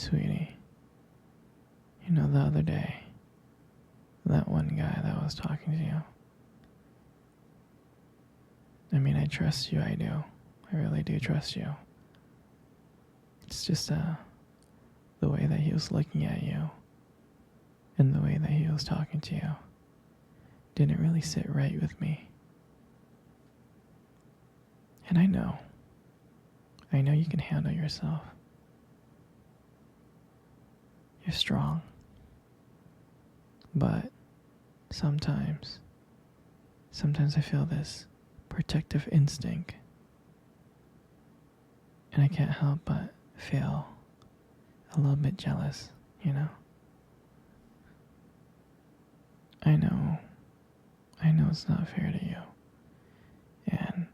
Sweetie, you know the other day, that one guy that was talking to you. I mean, I trust you, I do. I really do trust you. It's just the way that he was looking at you and the way that he was talking to you didn't really sit right with me. And I know you can handle yourself. You're strong. But sometimes I feel this protective instinct. And I can't help but feel a little bit jealous, you know? I know it's not fair to you. And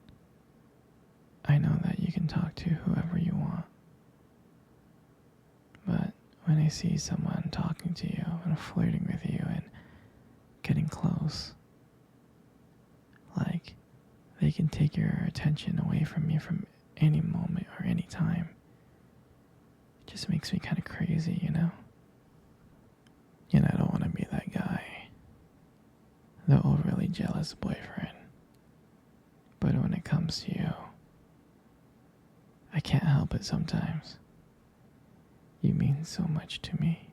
I know that you can talk to whoever you want. But when I see someone talking to you and flirting with you and getting close, like they can take your attention away from you from any moment or any time, it just makes me kind of crazy, you know? And I don't want to be that guy, the overly jealous boyfriend. But when it comes to you, I can't help it sometimes. You mean so much to me.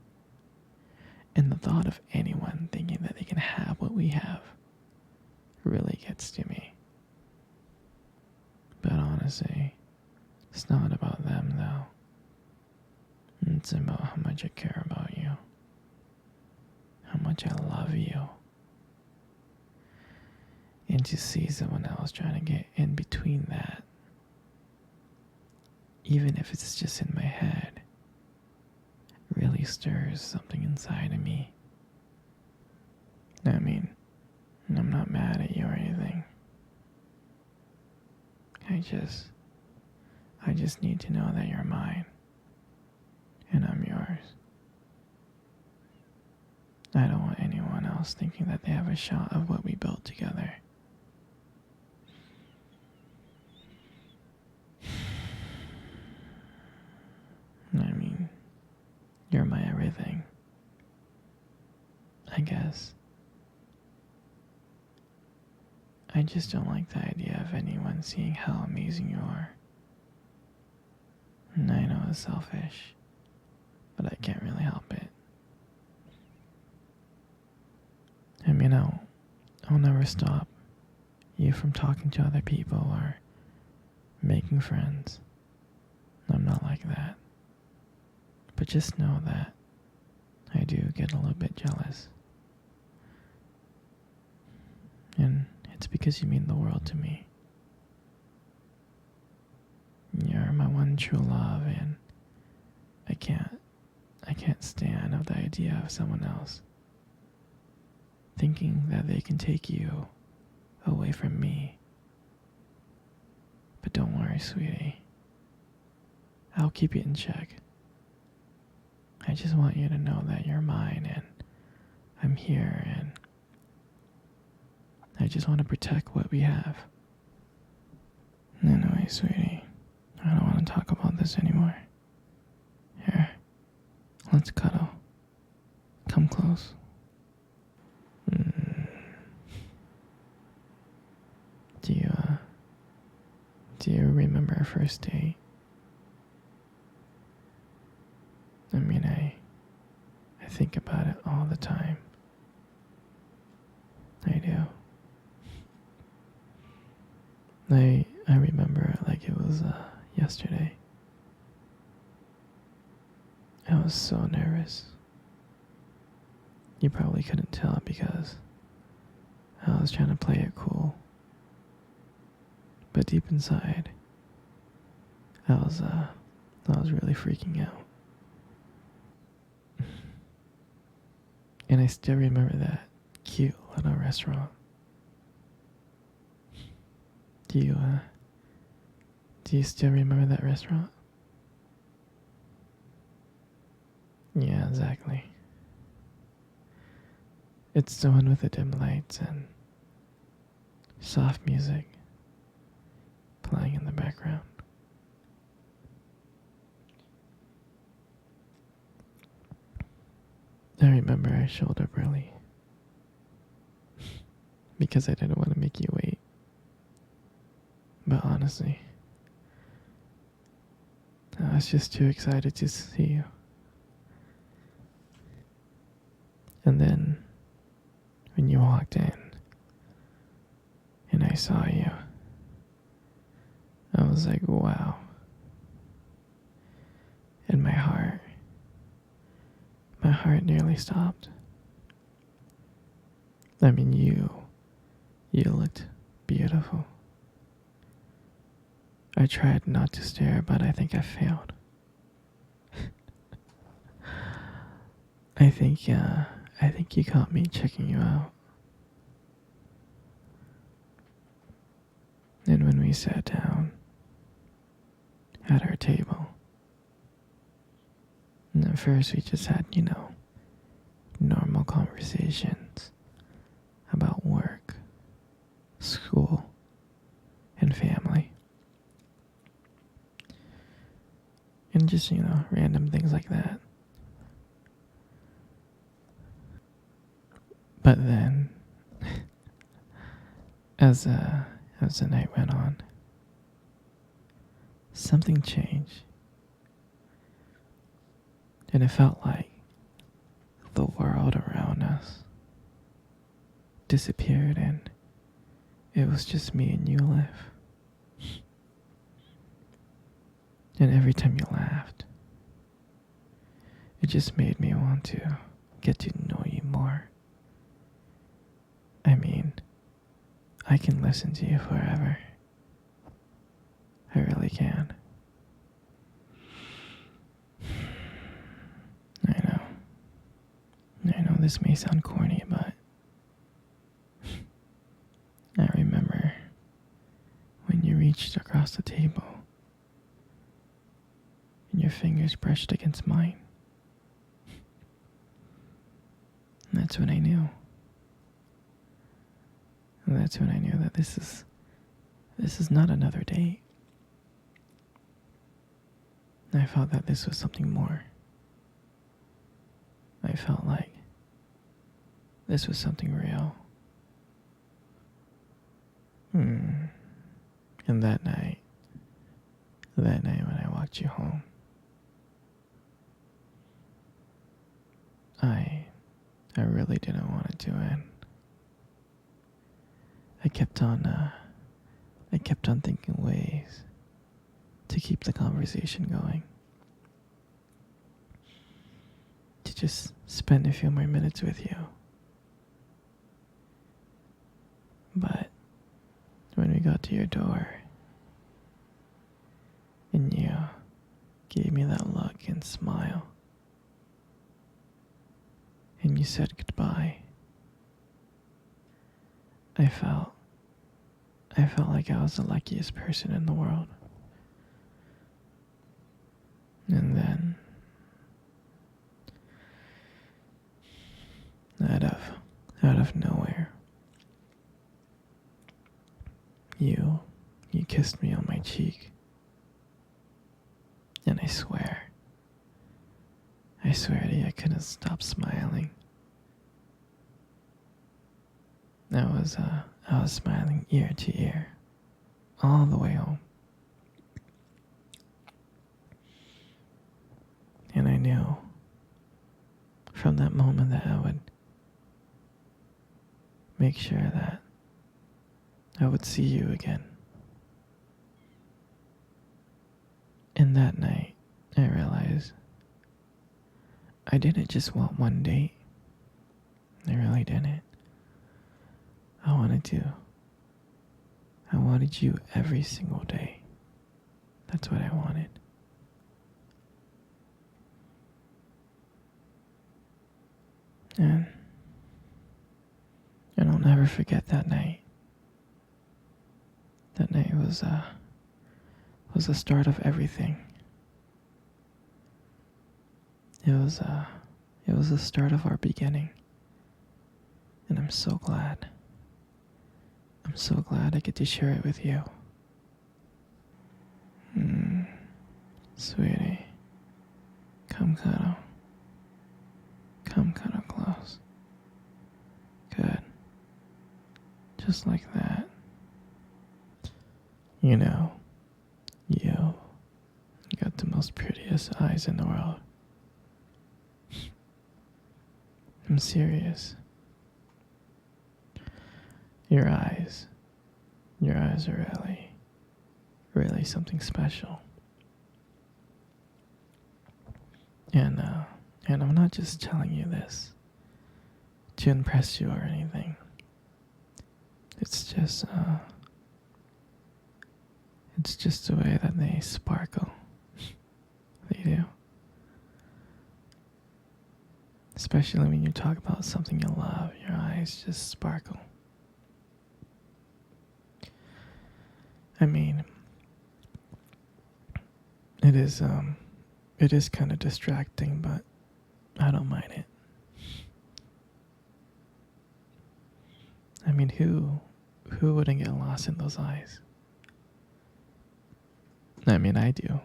And the thought of anyone thinking that they can have what we have really gets to me. But honestly, it's not about them though. It's about how much I care about you. How much I love you. And to see someone else trying to get in between that, even if it's just in my head, really stirs something inside of me. I mean, I'm not mad at you or anything. I just need to know that you're mine. And I'm yours. I don't want anyone else thinking that they have a shot of what we built together. I mean, you're my everything. I guess. I just don't like the idea of anyone seeing how amazing you are. And I know it's selfish, but I can't really help it. I mean, I'll never stop you from talking to other people or making friends. I'm not like that. But just know that I do get a little bit jealous. And it's because you mean the world to me. You're my one true love, and I can't stand of the idea of someone else thinking that they can take you away from me. But don't worry, sweetie. I'll keep you in check. I just want you to know that you're mine and I'm here, and I just want to protect what we have. Anyway, sweetie, I don't want to talk about this anymore. Here, let's cuddle. Come close. Do you remember our first date? I mean, I think about it all the time. I do. I remember it like it was yesterday. I was so nervous. You probably couldn't tell because I was trying to play it cool. But deep inside, I was really freaking out. And I still remember that cute little restaurant. Do you still remember that restaurant? Yeah, exactly. It's the one with the dim lights and soft music playing in the background. remember I showed up early because I didn't want to make you wait. But honestly, I was just too excited to see you. And then, when you walked in and I saw you, I was like, wow. And my heart nearly stopped. I mean, you looked beautiful. I tried not to stare, but I think I failed. I think you caught me checking you out. And when we sat down at our table, and at first we just had, normal conversations about work, school, and family. And just, random things like that. But then, as the night went on, something changed. And it felt like the world around us disappeared and it was just me and you left. And every time you laughed, it just made me want to get to know you more. I mean, I can listen to you forever. I really can. I know this may sound corny, but I remember when you reached across the table and your fingers brushed against mine. And that's when I knew. And that's when I knew that this is not another date. I felt that this was something more. I felt like this was something real. And that night when I walked you home, I really didn't want it to end. I kept on thinking ways to keep the conversation going. To just spend a few more minutes with you. But when we got to your door and you gave me that look and smile and you said goodbye, I felt like I was the luckiest person in the world. And then out of nowhere, you kissed me on my cheek. And I swear to you, I couldn't stop smiling. I was smiling ear to ear all the way home. And I knew from that moment that I would make sure that I would see you again. And that night, I realized I didn't just want one date. I really didn't. I wanted you every single day. That's what I wanted. And I'll never forget that night. That night was the start of everything. It was the start of our beginning. And I'm so glad. I'm so glad I get to share it with you. Sweetie, come cuddle. Come cuddle close. Just like that. You know, you got the most prettiest eyes in the world. I'm serious. Your eyes. Your eyes are really, really something special. And I'm not just telling you this to impress you or anything. It's just the way that they sparkle. They do. Especially when you talk about something you love, your eyes just sparkle. I mean, it is kind of distracting, but I don't mind it. I mean, who wouldn't get lost in those eyes? I mean, I do.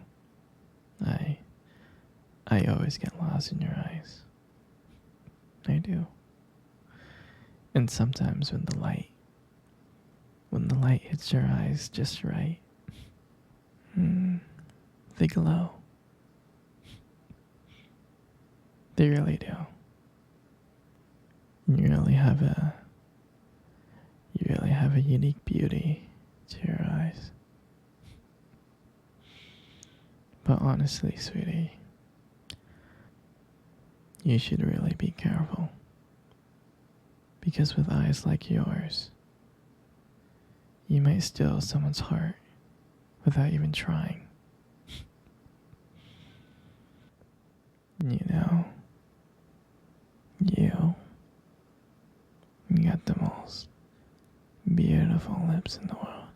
I always get lost in your eyes. I do. And sometimes when the light hits your eyes just right, they glow. They really do. You really have a unique beauty to your eyes. But honestly, sweetie, you should really be careful. Because with eyes like yours, you might steal someone's heart without even trying. You know, you got the most beautiful lips in the world.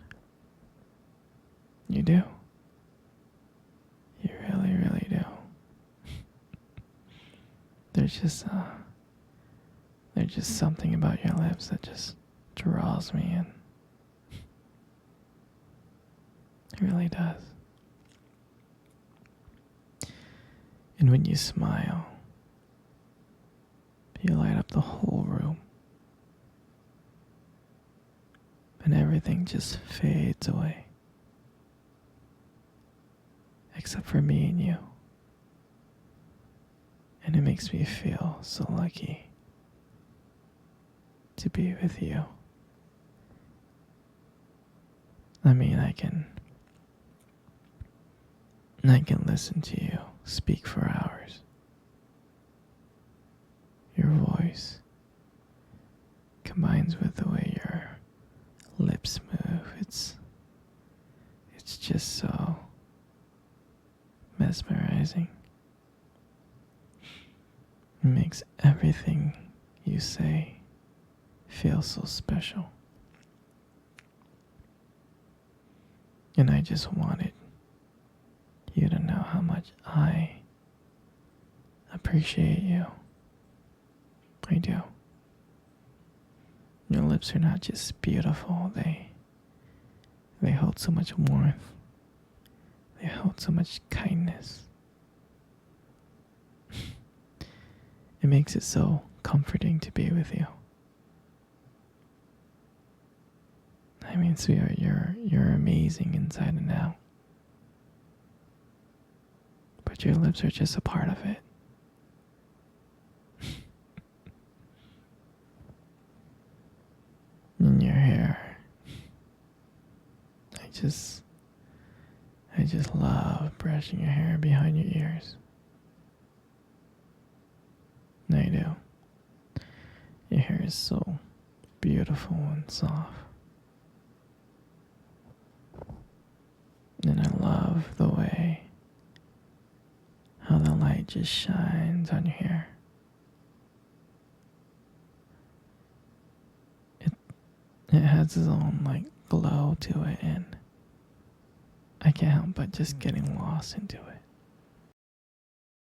You do. You really, really do. There's just something about your lips that just draws me in. It really does. And when you smile, you light up the whole room. And everything just fades away. Except for me and you. And it makes me feel so lucky to be with you. I mean, I can listen to you speak for hours. Your voice combines with the way your lips move. It's just so mesmerizing. It makes everything you say feel so special. And I just wanted you to know how much I appreciate you. I do. Your lips are not just beautiful, they hold so much warmth. They hold so much kindness. It makes it so comforting to be with you. I mean, sweetheart, you're amazing inside and out. But your lips are just a part of it. And your hair. I just love brushing your hair behind your ears. I do. Your hair is so beautiful and soft. And I love the way how the light just shines on your hair. It has its own glow to it, and I can't help but just getting lost into it.